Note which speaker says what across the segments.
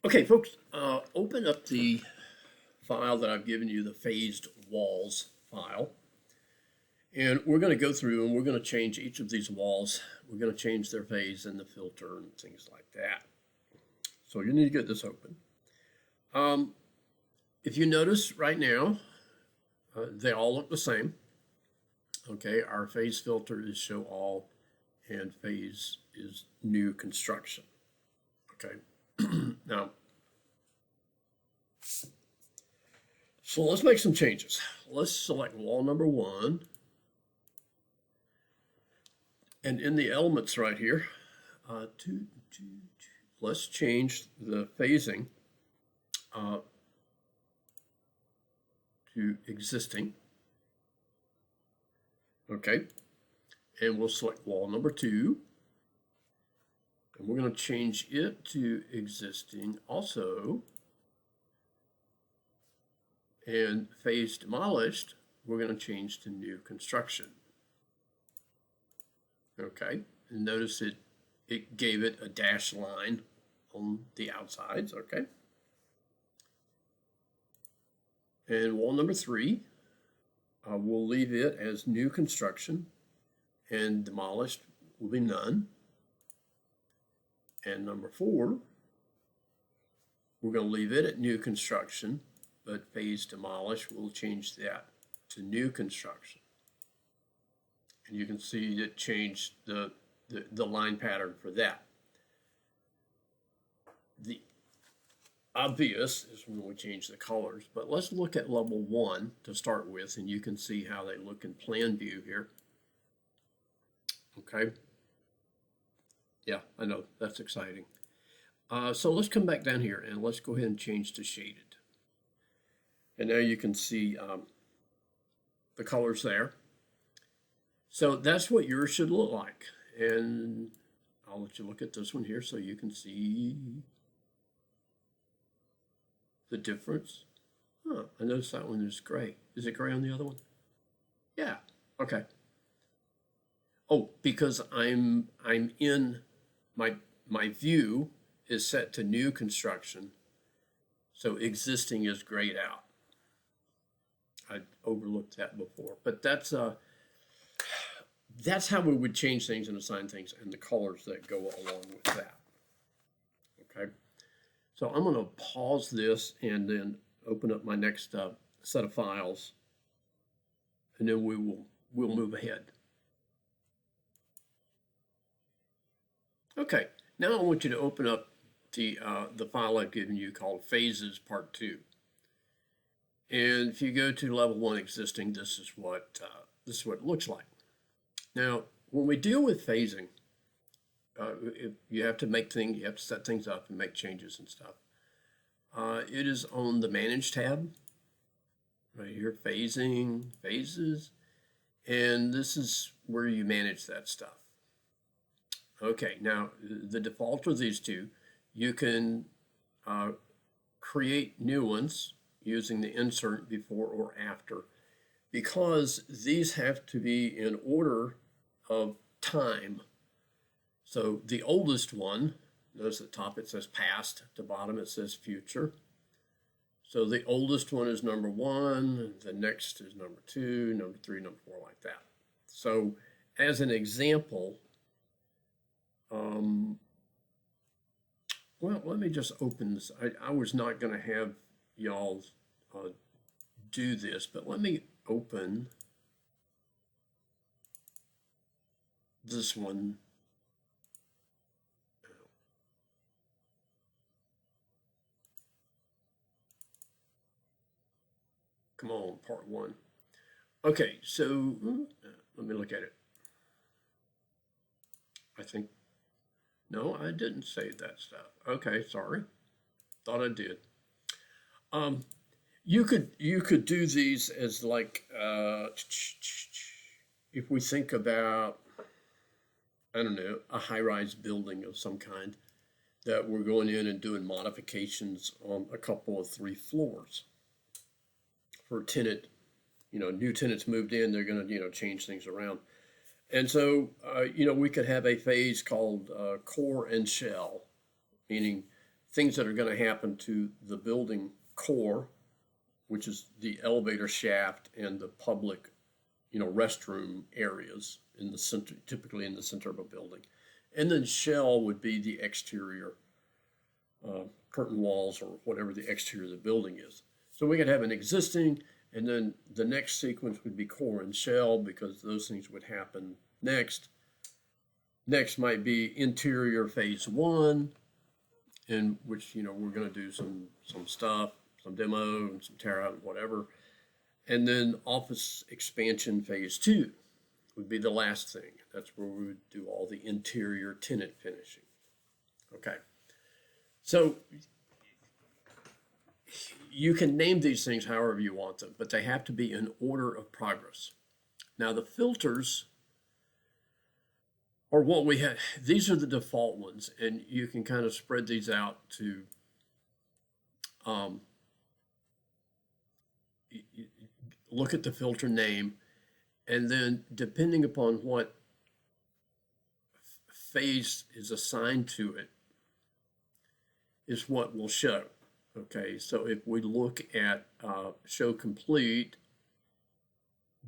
Speaker 1: Okay, folks, open up the file that I've given you, the phased walls file. And we're going to go through and we're going to change each of these walls. We're going to change their phase and the filter and things like that. So you need to get this open. If you notice right now, they all look the same. Okay, our phase filter is show all and phase is new construction. Okay, now, so let's make some changes. Let's select wall number 1. And in the elements right here, let's change the phasing to existing. Okay, and we'll select wall number 2. And we're going to change it to existing also. And phase demolished, we're going to change to new construction. Okay, and notice it gave it a dashed line on the outsides. Okay. And wall number 3, we'll leave it as new construction, and demolished will be none. And number 4, we're going to leave it at new construction, but phase demolished, we'll change that to new construction. And you can see it changed the line pattern for that. The obvious is when we change the colors, but let's look at level 1 to start with, and you can see how they look in plan view here. Okay. Yeah, I know, that's exciting. So let's come back down here and let's go ahead and change to shaded. And now you can see the colors there. So that's what yours should look like. And I'll let you look at this one here so you can see the difference. Huh, I noticed that one is gray. Is it gray on the other one? Yeah, okay. Oh, because I'm in my view is set to new construction, so existing is grayed out. I overlooked that before, but that's how we would change things and assign things, and the colors that go along with that. Okay, so I'm going to pause this and then open up my next set of files, and then we'll move ahead. Okay, now I want you to open up the file I've given you called Phases Part 2. And if you go to level 1 existing, this is what it looks like. Now, when we deal with phasing, you have to make things, you have to set things up and make changes and stuff. It is on the Manage tab, right here, phasing, phases, and this is where you manage that stuff. Okay, now the default are these two. You can create new ones using the insert before or after, because these have to be in order of time. So the oldest one, notice at the top it says past, at the bottom it says future. So the oldest one is number 1, the next is number 2, number 3, number 4, like that. So as an example, well, let me just open this. I was not going to have y'all do this, but let me open this one. Come on, part 1. Okay, so let me look at it. I think, no, I didn't save that stuff. Okay, sorry. Thought I did. You could do these as like, if we think about, I don't know, a high-rise building of some kind, that we're going in and doing modifications on a couple of 3 floors. For a tenant, new tenants moved in, they're going to, change things around. And so, we could have a phase called core and shell, meaning things that are going to happen to the building core, which is the elevator shaft and the public, restroom areas in the center, typically in the center of a building. And then shell would be the exterior curtain walls or whatever the exterior of the building is. So we could have an existing, and then the next sequence would be core and shell, because those things would happen next. Next might be interior phase 1, in which we're going to do some stuff, some demo and some tear out and whatever. And then office expansion phase 2 would be the last thing. That's where we would do all the interior tenant finishing. Okay. So you can name these things however you want them, but they have to be in order of progress. Now the filters are what we have. These are the default ones, and you can kind of spread these out to look at the filter name, and then depending upon what phase is assigned to it is what will show. Okay, so if we look at show complete,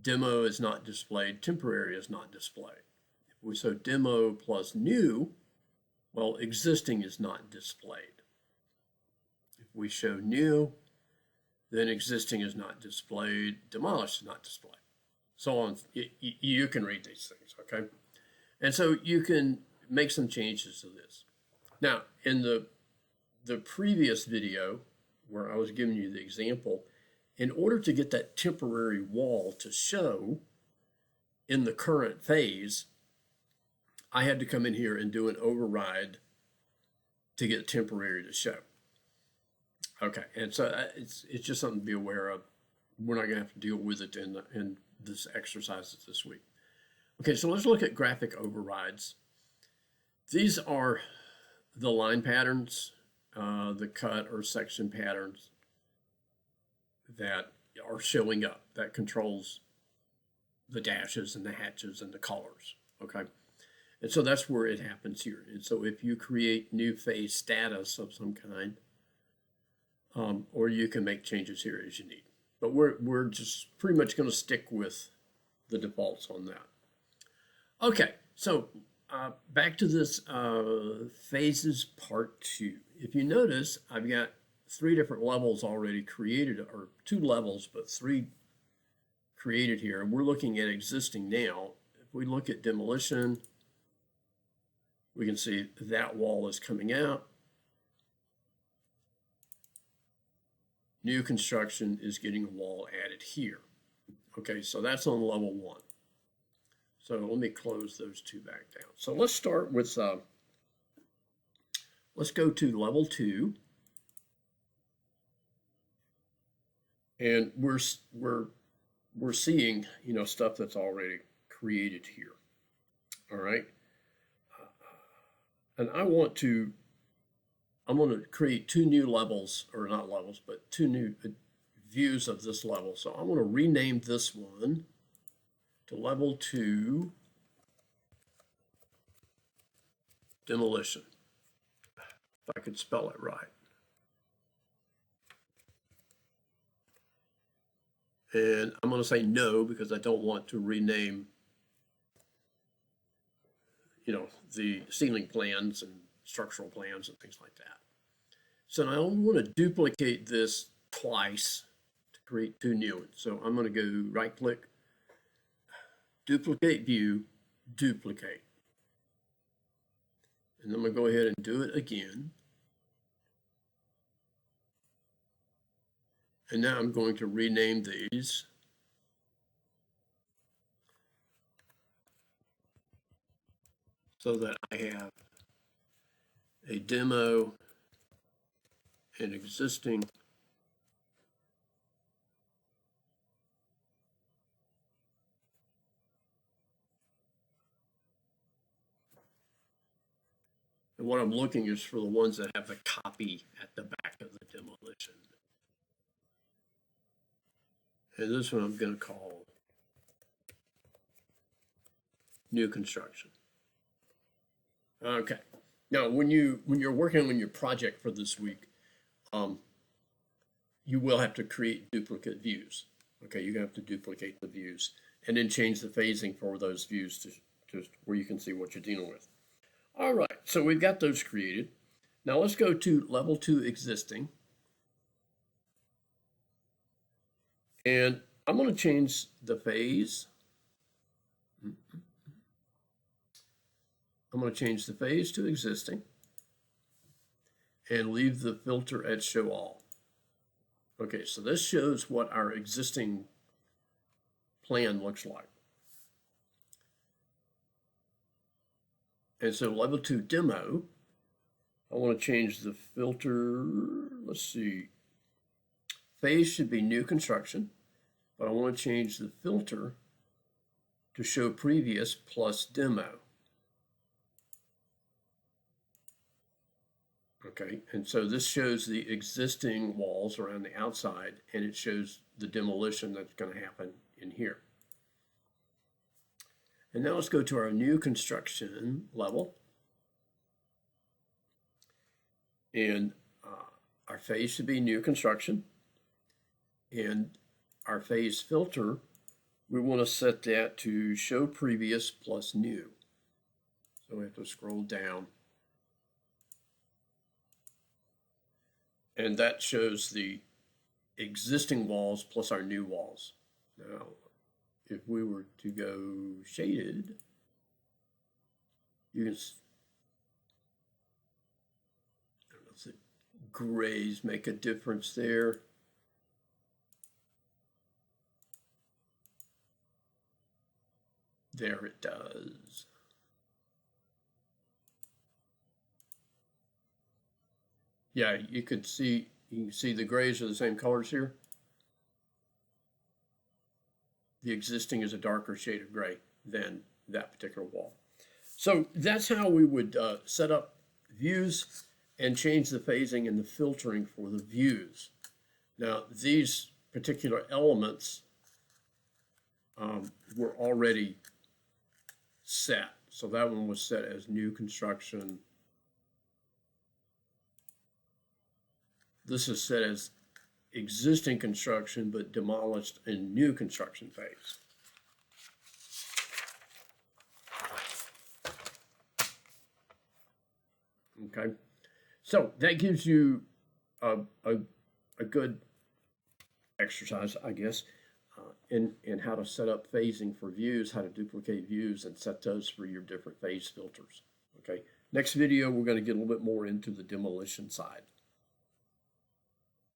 Speaker 1: demo is not displayed, temporary is not displayed. If we show demo plus new, well, existing is not displayed. If we show new, then existing is not displayed, demolished is not displayed. So on, you can read these things, okay? And so you can make some changes to this. Now, in the previous video where I was giving you the example, in order to get that temporary wall to show in the current phase, I had to come in here and do an override to get temporary to show. Okay, and so it's just something to be aware of. We're not going to have to deal with it in this exercise this week. Okay, so let's look at graphic overrides. These are the line patterns, the cut or section patterns that are showing up, that controls the dashes and the hatches and the colors, okay? And so that's where it happens here. And so if you create new phase status of some kind, or you can make changes here as you need. But we're just pretty much going to stick with the defaults on that. Okay, so back to this phases part 2. If you notice, I've got 3 different levels already created, or 2 levels, but 3 created here. And we're looking at existing now. If we look at demolition, we can see that wall is coming out. New construction is getting a wall added here. Okay, so that's on level 1. So let me close those 2 back down. So let's start with, let's go to level 2. And we're seeing, stuff that's already created here. All right. And I'm going to create 2 new levels, or not levels, but 2 new views of this level. So I'm going to rename this one to level 2 demolition, if I could spell it right. And I'm going to say no, because I don't want to rename, the ceiling plans and structural plans and things like that. So now I want to duplicate this twice to create 2 new ones. So I'm going to go right click, duplicate view, duplicate. And I'm going to go ahead and do it again. And now I'm going to rename these. So that I have a demo, an existing, and what I'm looking is for the ones that have the copy at the back of the demolition. And this one I'm going to call new construction. Okay, Now, when you're working on your project for this week, you will have to create duplicate views. Okay, you're gonna have to duplicate the views and then change the phasing for those views to where you can see what you're dealing with. All right, so we've got those created. Now let's go to level 2 existing. And I'm going to change the phase. I'm going to change the phase to existing and leave the filter at show all. Okay, so this shows what our existing plan looks like. And so level 2 demo, I want to change the filter. Let's see. Phase should be new construction, but I want to change the filter to show previous plus demo. Okay, and so this shows the existing walls around the outside, and it shows the demolition that's going to happen in here. And now let's go to our new construction level. And our phase should be new construction. And our phase filter, we want to set that to show previous plus new. So we have to scroll down. And that shows the existing walls plus our new walls. Now, if we were to go shaded, you can, I don't know if the grays make a difference there. There it does. Yeah, you can see the grays are the same colors here. The existing is a darker shade of gray than that particular wall. So that's how we would set up views and change the phasing and the filtering for the views. Now, these particular elements were already set. So that one was set as new construction. This is set as existing construction, but demolished in new construction phase. Okay, so that gives you a good exercise, I guess, in how to set up phasing for views, how to duplicate views and set those for your different phase filters. Okay, next video, we're going to get a little bit more into the demolition side.